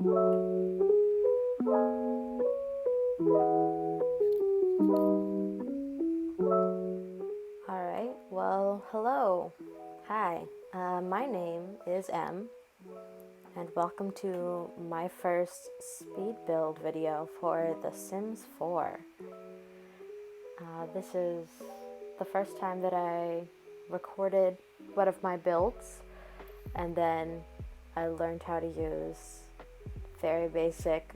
Alright, well, hello. Hi, my name is Em, and welcome to my first speed build video for The Sims 4. This is the first time that I recorded one of my builds, and then I learned how to use very basic,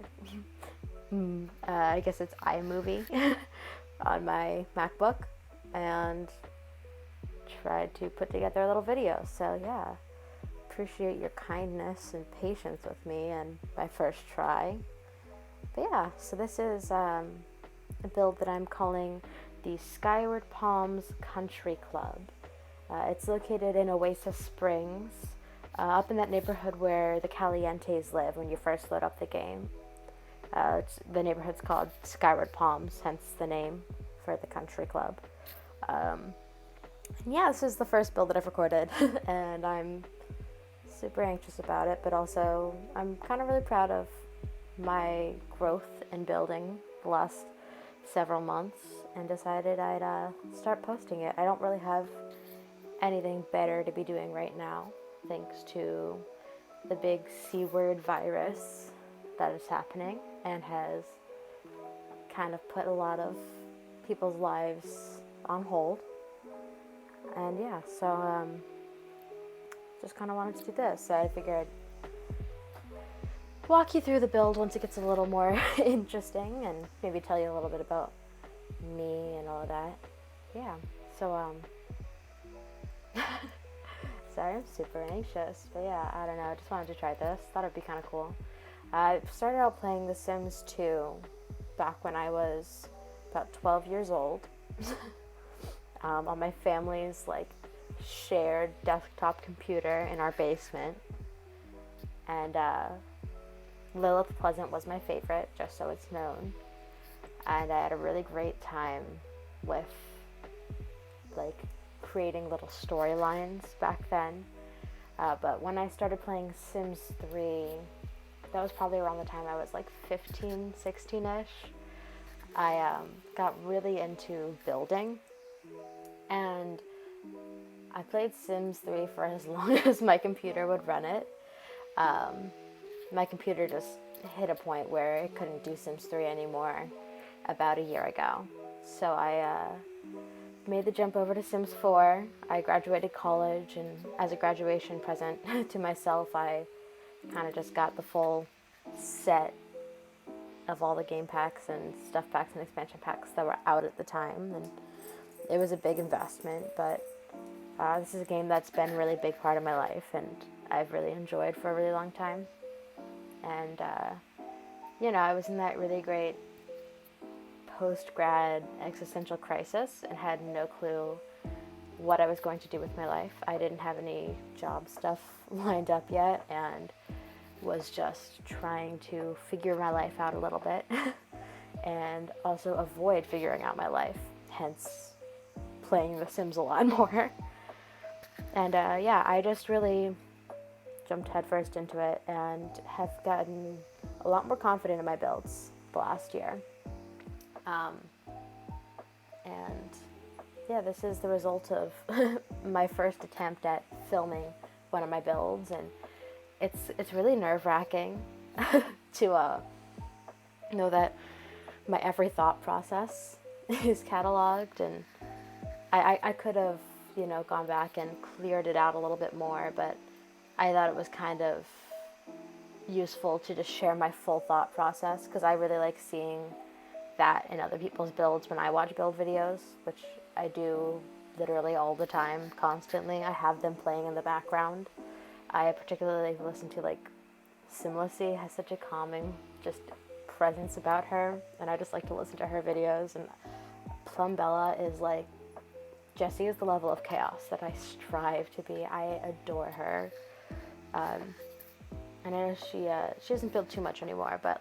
I guess it's iMovie on my MacBook, and tried to put together a little video. So yeah, appreciate your kindness and patience with me and my first try. But yeah, so this is a build that I'm calling the Skyward Palms Country Club. It's located in Oasis Springs, up in that neighborhood where the Calientes live when you first load up the game. The neighborhood's called Skyward Palms, hence the name for the country club. Yeah, this is the first build that I've recorded, and I'm super anxious about it, but also I'm kind of really proud of my growth in building the last several months, and decided I'd start posting it. I don't really have anything better to be doing right now, thanks to the big C-word virus that is happening and has kind of put a lot of people's lives on hold. And yeah, so just kind of wanted to do this. So I figured I'd walk you through the build once it gets a little more interesting, and maybe tell you a little bit about me and all of that. Yeah, so sorry, I'm super anxious, but yeah, I don't know, I just wanted to try this. Thought it'd be kind of cool. I started out playing The Sims 2 back when I was about 12 years old. On my family's shared desktop computer in our basement, and Lilith Pleasant was my favorite, just so it's known, and I had a really great time with creating little storylines back then, but when I started playing Sims 3, that was probably around the time I was 15, 16ish. I got really into building, and I played Sims 3 for as long as my computer would run it. My computer just hit a point where it couldn't do Sims 3 anymore about a year ago. So I made the jump over to Sims 4. I graduated college, and as a graduation present to myself, I kind of just got the full set of all the game packs and stuff packs and expansion packs that were out at the time, and it was a big investment, but this is a game that's been a really big part of my life, and I've really enjoyed for a really long time. And I was in that really great post-grad existential crisis and had no clue what I was going to do with my life. I didn't have any job stuff lined up yet, and was just trying to figure my life out a little bit and also avoid figuring out my life, hence playing The Sims a lot more. And yeah, I just really jumped headfirst into it and have gotten a lot more confident in my builds the last year. And yeah, this is the result of my first attempt at filming one of my builds, and it's really nerve-wracking to know that my every thought process is cataloged, and I could have gone back and cleared it out a little bit more, but I thought it was kind of useful to just share my full thought process, because I really like seeing that in other people's builds when I watch build videos, which I do literally all the time, constantly. I have them playing in the background. I particularly listen to Simlicy, has such a calming just presence about her, and I just like to listen to her videos. And Plumbella is Jessie is the level of chaos that I strive to be. I adore her. I know she doesn't build too much anymore, but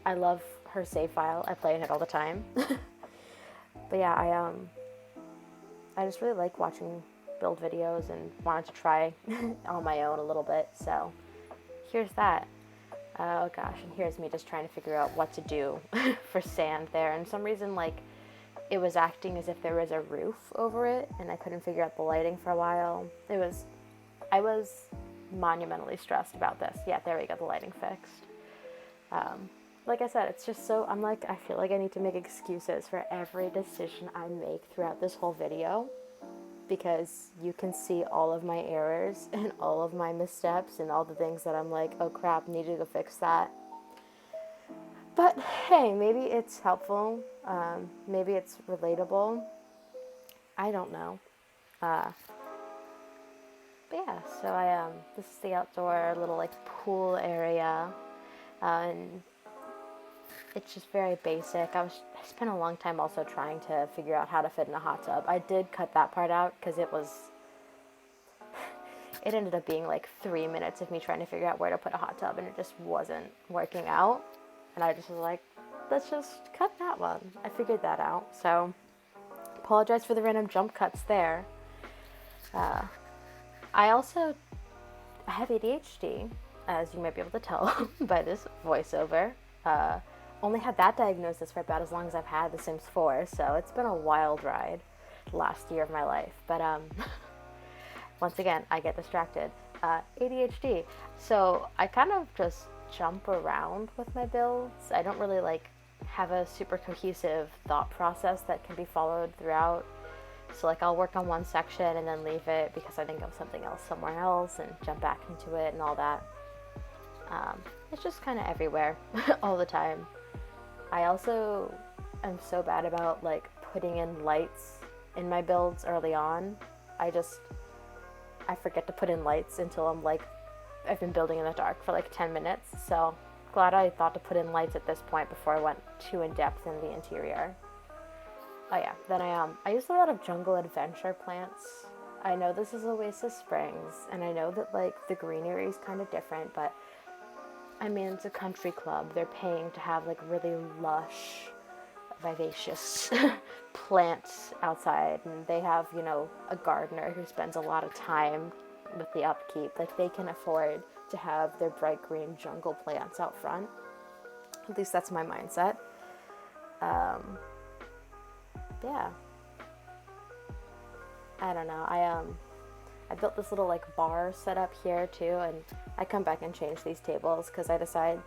I love her save file. I play in it all the time. But yeah, I just really like watching build videos and wanted to try on my own a little bit. So here's that. Oh gosh, and here's me just trying to figure out what to do for sand there. And some reason, like, it was acting as if there was a roof over it, and I couldn't figure out the lighting for a while. I was monumentally stressed about this. Yeah, there we go, the lighting fixed. Like I said, it's just so, I feel like I need to make excuses for every decision I make throughout this whole video, because you can see all of my errors and all of my missteps and all the things that I'm like, oh crap, need to go fix that. But hey, maybe it's helpful. Maybe it's relatable. I don't know. But yeah, so this is the outdoor little like pool area, and it's just very basic. I spent a long time also trying to figure out how to fit in a hot tub. I did cut that part out because it ended up being like 3 minutes of me trying to figure out where to put a hot tub, and it just wasn't working out. And I just was like, let's just cut that one. I figured that out. So, apologize for the random jump cuts there. I have ADHD, as you might be able to tell by this voiceover. Only had that diagnosis for about as long as I've had The Sims 4, so it's been a wild ride the last year of my life. But once again, I get distracted. ADHD. So I kind of just jump around with my builds. I don't really like have a super cohesive thought process that can be followed throughout. So like I'll work on one section and then leave it because I think of something else somewhere else and jump back into it and all that. It's just kind of everywhere all the time. I also am so bad about like putting in lights in my builds early on. I forget to put in lights until I've been building in the dark for like 10 minutes. So glad I thought to put in lights at this point before I went too in depth in the interior. Oh yeah, then I use a lot of jungle adventure plants. I know this is Oasis Springs, and I know that like the greenery is kind of different, but I mean, it's a country club. They're paying to have like really lush, vivacious plants outside, and they have, you know, a gardener who spends a lot of time with the upkeep. Like, they can afford to have their bright green jungle plants out front. At least that's my mindset. Yeah. I don't know. I built this little like bar set up here too, and I come back and change these tables because I decide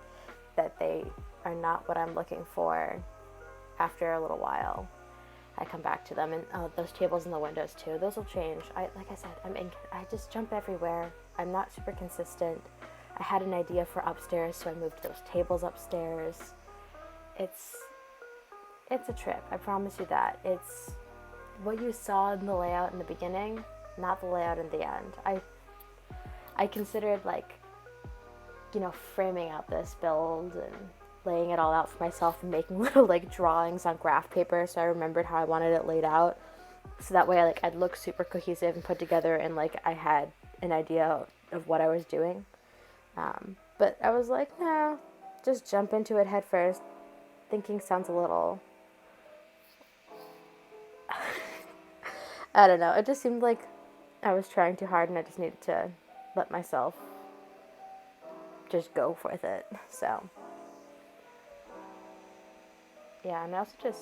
that they are not what I'm looking for after a little while. I come back to them, and those tables in the windows too, those will change. Like I said, I just jump everywhere. I'm not super consistent. I had an idea for upstairs, so I moved those tables upstairs. It's a trip, I promise you that. It's what you saw in the layout in the beginning, not the layout in the end. I considered, like, you know, framing out this build and laying it all out for myself and making little like drawings on graph paper, so I remembered how I wanted it laid out, so that way I'd look super cohesive and put together, and like I had an idea of what I was doing. But I was like, nah, just jump into it head first. Thinking sounds a little I don't know, it just seemed like I was trying too hard and I just needed to let myself just go with it. So yeah, and I also just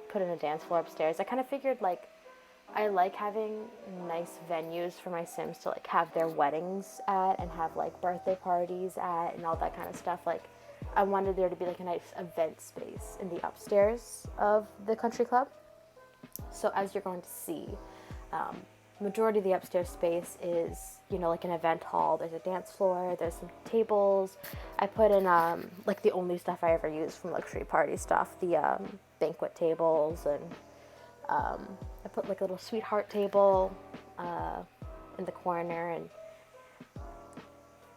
put in a dance floor upstairs. I kind of figured, like, I like having nice venues for my Sims to like have their weddings at and have like birthday parties at and all that kind of stuff. Like, I wanted there to be like a nice event space in the upstairs of the country club. So as you're going to see, majority of the upstairs space is, you know, like an event hall. There's a dance floor, there's some tables. I put in like the only stuff I ever use from luxury party stuff, the banquet tables, and I put like a little sweetheart table in the corner, and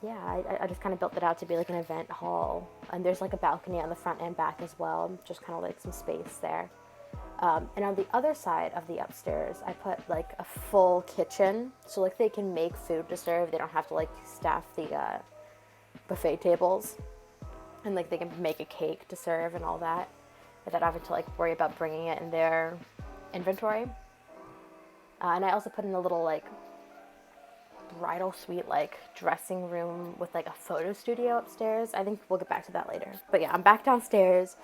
yeah, I just kind of built it out to be like an event hall. And there's like a balcony on the front and back as well, just kind of like some space there. And on the other side of the upstairs, I put like a full kitchen, so like they can make food to serve. They don't have to like staff the buffet tables, and like they can make a cake to serve and all that, without having to like worry about bringing it in their inventory. And I also put in a little like bridal suite, like dressing room with like a photo studio upstairs. I think we'll get back to that later. But yeah, I'm back downstairs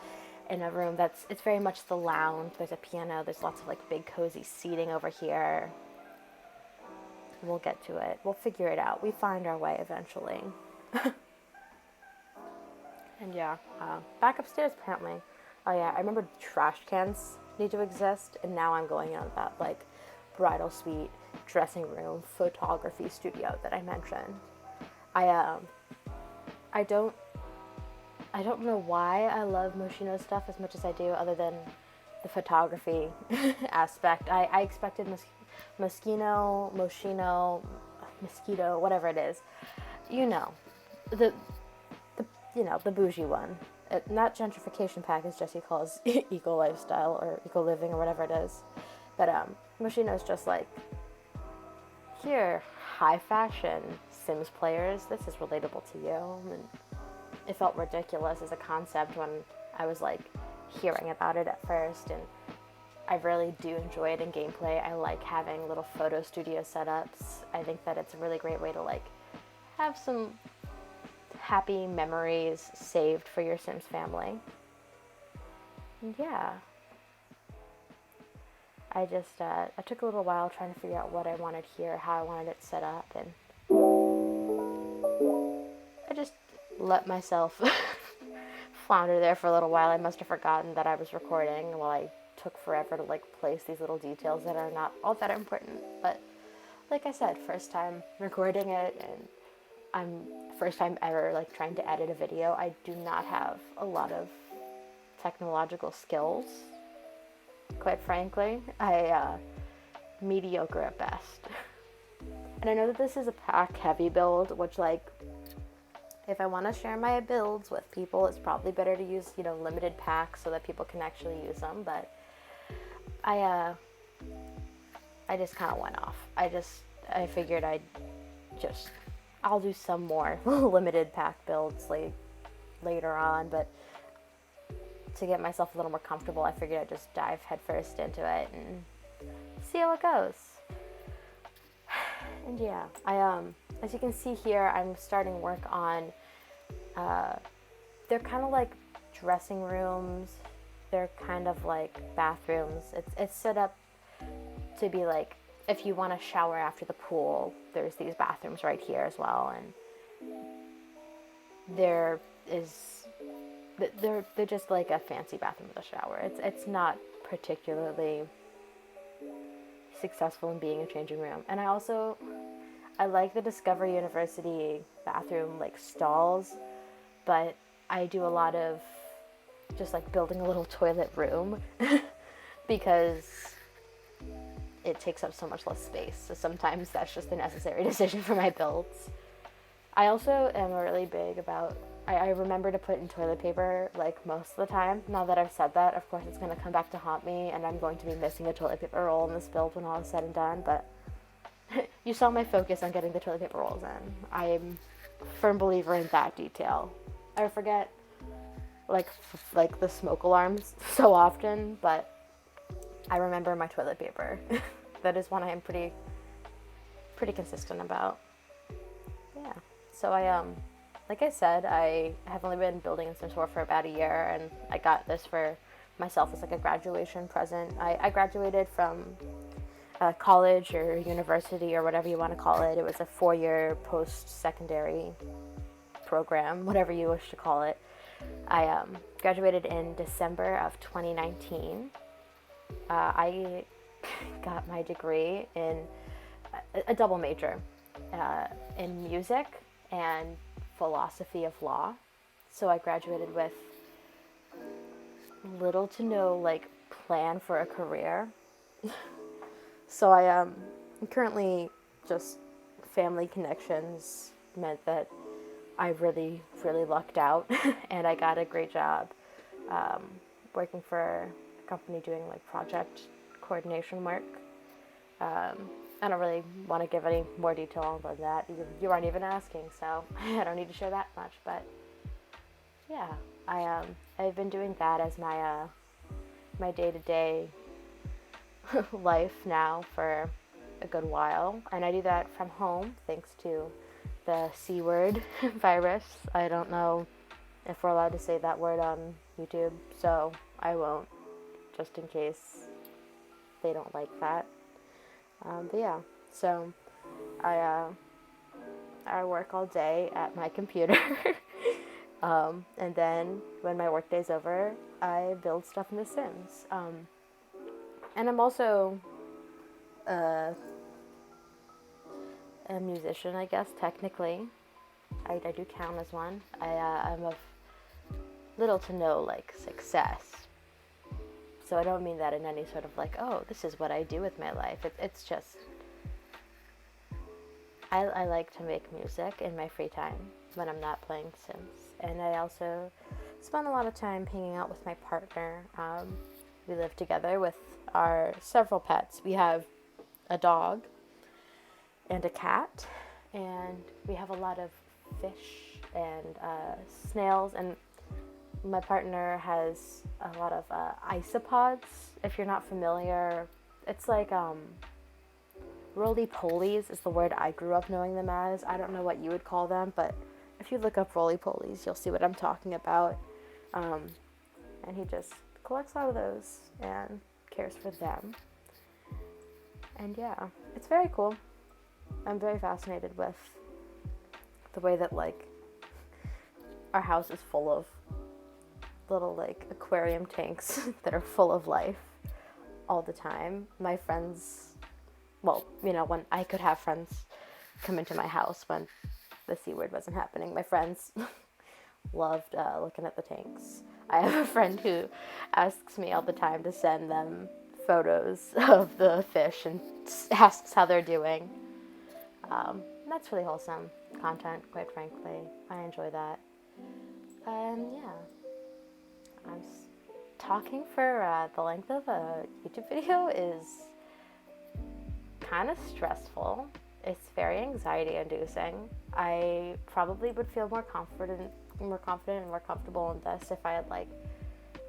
in a room it's very much the lounge. There's a piano. There's lots of like big cozy seating over here. We'll get to it. We'll figure it out. We find our way eventually. And yeah, back upstairs apparently. Oh yeah, I remember trash cans need to exist, and now I'm going on that like bridal suite, dressing room, photography studio that I mentioned. I don't know why I love Moschino stuff as much as I do, other than the photography aspect. I expected Moschino, whatever it is. The bougie one. Not gentrification pack, as Jesse calls eco lifestyle or eco living or whatever it is. But Moschino is just like, here, high fashion Sims players, this is relatable to you. And it felt ridiculous as a concept when I was like hearing about it at first, and I really do enjoy it in gameplay. I like having little photo studio setups. I think that it's a really great way to like have some happy memories saved for your Sims family. And yeah, I took a little while trying to figure out what I wanted here, how I wanted it set up, and I just let myself flounder there for a little while. I must have forgotten that I was recording while I took forever to like place these little details that are not all that important. But like I said, first time recording it, and I'm first time ever like trying to edit a video. I do not have a lot of technological skills, quite frankly. Mediocre at best. And I know that this is a pack heavy build, which like, if I want to share my builds with people, it's probably better to use, limited packs so that people can actually use them. But I just kind of went off. I figured I'll do some more limited pack builds later on, but to get myself a little more comfortable, I figured I'd just dive headfirst into it and see how it goes. And yeah, as you can see here, I'm starting work on, they're kind of like dressing rooms, they're kind of like bathrooms. It's set up to be like, if you want to shower after the pool, there's these bathrooms right here as well, and they're just like a fancy bathroom with a shower. It's not particularly successful in being a changing room. And I like the Discovery University bathroom like stalls, but I do a lot of just like building a little toilet room because it takes up so much less space. So sometimes that's just a necessary decision for my builds. I also am really big about, I remember to put in toilet paper like most of the time. Now that I've said that, of course it's going to come back to haunt me, and I'm going to be missing a toilet paper roll in this build when all is said and done. But you saw my focus on getting the toilet paper rolls in. I'm a firm believer in that detail. I forget like the smoke alarms so often, but I remember my toilet paper. That is one I am pretty consistent about. Yeah. So like I said, I have only been building in Sims 4 for about a year, and I got this for myself as like a graduation present. I graduated from college or university or whatever you want to call it. It was a 4-year post-secondary program, whatever you wish to call it. I graduated in December of 2019. I got my degree in a double major in music and philosophy of law. So I graduated with little to no like plan for a career. So I am currently just family connections meant that I really lucked out and I got a great job working for a company doing like project coordination work. I don't really want to give any more detail than that. You aren't even asking, so I don't need to share that much. But yeah, I've been doing that as my day-to-day life now for a good while, and I do that from home thanks to the C-word virus. I don't know if we're allowed to say that word on YouTube, so I won't, just in case they don't like that. But yeah, so I work all day at my computer, and then when my work day's over, I build stuff in The Sims. And I'm also a musician, I guess, technically. I do count as one. I'm of little to no, like, success. So I don't mean that in any sort of like, oh, this is what I do with my life. It's just, I like to make music in my free time when I'm not playing Sims. And I also spend a lot of time hanging out with my partner. We live together with our several pets. We have a dog and a cat, and we have a lot of fish and snails, and my partner has a lot of isopods. If you're not familiar, it's like roly-polies is the word I grew up knowing them as. I don't know what you would call them, but if you look up roly-polies, you'll see what I'm talking about. And he just collects a lot of those and cares for them. And yeah, it's very cool. I'm very fascinated with the way that, like, our house is full of little, like, aquarium tanks that are full of life all the time. My friends, well, you know, when I could have friends come into my house when the C word wasn't happening, my friends loved looking at the tanks. I have a friend who asks me all the time to send them photos of the fish and asks how they're doing. That's really wholesome content, quite frankly. I enjoy that. And yeah, talking for the length of a YouTube video is kind of stressful. It's very anxiety-inducing. I probably would feel more confident and more comfortable in this if I had, like,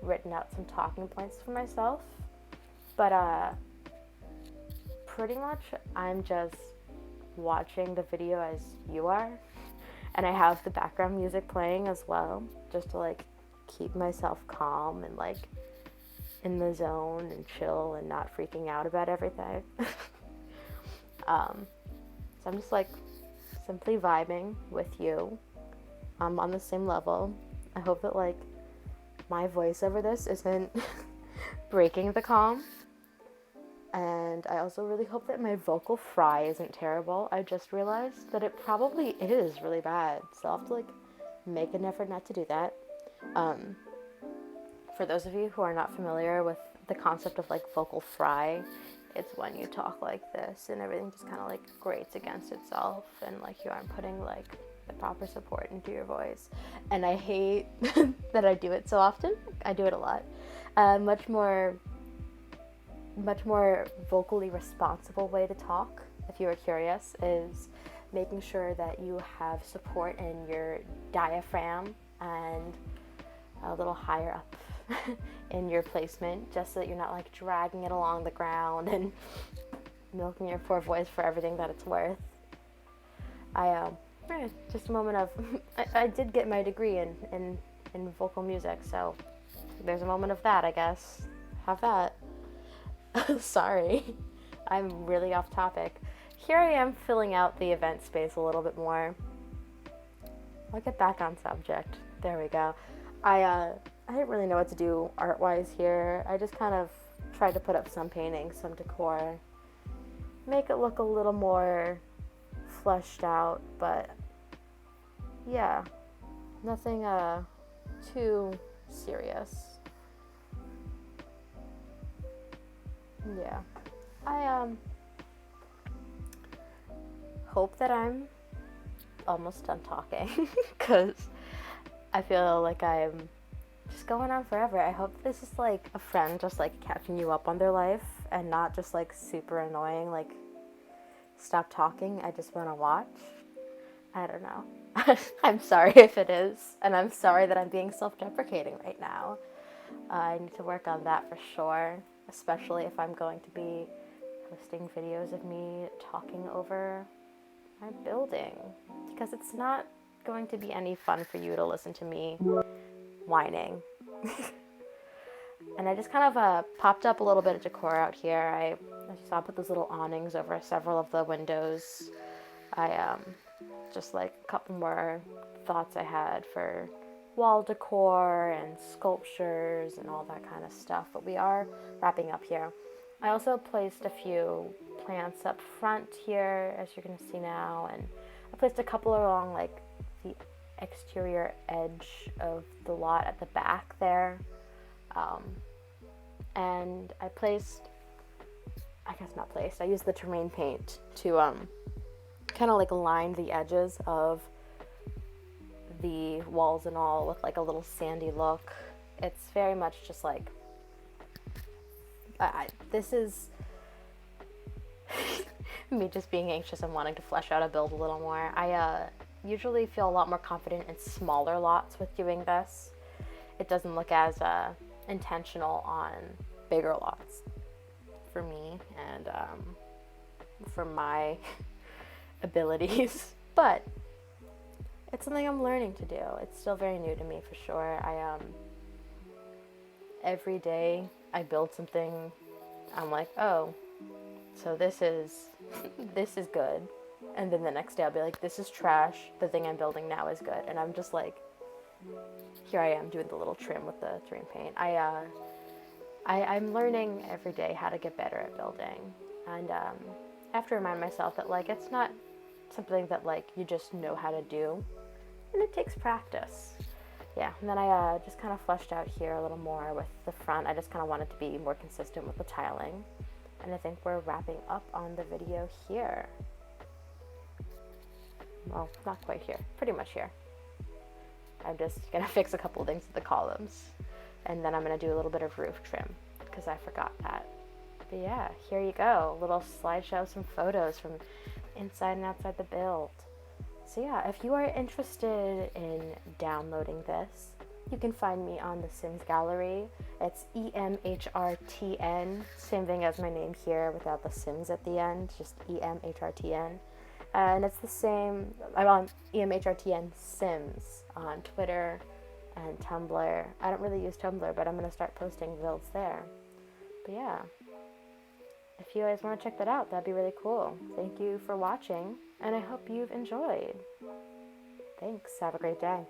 written out some talking points for myself. But pretty much I'm just watching the video as you are, and I have the background music playing as well, just to, like, keep myself calm and, like, in the zone and chill and not freaking out about everything. So I'm just, like, simply vibing with you. I'm on the same level. I hope that, like, my voice over this isn't breaking the calm. And I also really hope that my vocal fry isn't terrible. I just realized that it probably is really bad. So I'll have to, like, make an effort not to do that. For those of you who are not familiar with the concept of, like, vocal fry, it's when you talk like this and everything just kind of, like, grates against itself and, like, you aren't putting, like, the proper support into your voice. And I hate that I do it so often. I do it a lot. Much more vocally responsible way to talk, if you are curious, is making sure that you have support in your diaphragm and a little higher up in your placement, just so that you're not, like, dragging it along the ground and milking your poor voice for everything that it's worth. Just a moment of I did get my degree in vocal music, so there's a moment of that, I guess. Have that. Sorry, I'm really off topic. Here I am filling out the event space a little bit more. I'll get back on subject. There we go. I didn't really know what to do art-wise here. I just kind of tried to put up some paintings, some decor, make it look a little more fleshed out, but yeah, nothing too serious. Yeah, I hope that I'm almost done talking because I feel like I'm just going on forever. I hope this is, like, a friend just, like, catching you up on their life and not just, like, super annoying, like, stop talking, I just want to watch. I don't know. I'm sorry if it is, and I'm sorry that I'm being self-deprecating right now. I need to work on that for sure, especially if I'm going to be posting videos of me talking over my building, because it's not going to be any fun for you to listen to me whining. And I just kind of popped up a little bit of decor out here. As you saw, I put those little awnings over several of the windows. I just like a couple more thoughts I had for wall decor and sculptures and all that kind of stuff. But we are wrapping up here. I also placed a few plants up front here, as you're going to see now, and I placed a couple along like the exterior edge of the lot at the back there. And I used the terrain paint to kind of like line the edges of the walls and all with like a little sandy look. It's very much just like, this is me just being anxious and wanting to flesh out a build a little more. I usually feel a lot more confident in smaller lots with doing this. It doesn't look as intentional on bigger lots for me and for my abilities, but it's something I'm learning to do. It's still very new to me for sure. Every day I build something, I'm like, oh, so this is good, and then the next day I'll be like, this is trash, the thing I'm building now is good, and I'm just like, here I am doing the little trim with the terrain paint. I'm learning every day how to get better at building, and I have to remind myself that like it's not something that like you just know how to do, and it takes practice. Yeah, and then I just kind of fleshed out here a little more with the front. I just kind of wanted to be more consistent with the tiling, and I think we're wrapping up on the video here. Well, not quite here, pretty much here. I'm just gonna fix a couple things with the columns, and then I'm gonna do a little bit of roof trim because I forgot that. But yeah, here you go, a little slideshow, some photos from inside and outside the build. So yeah, if you are interested in downloading this, you can find me on the Sims Gallery. It's emhrtn, same thing as my name here without the Sims at the end, just emhrtn. And it's the same, I'm on emhrtn Sims on Twitter and Tumblr. I don't really use Tumblr, but I'm going to start posting builds there. But yeah, if you guys want to check that out, that'd be really cool. Thank you for watching, and I hope you've enjoyed. Thanks, have a great day.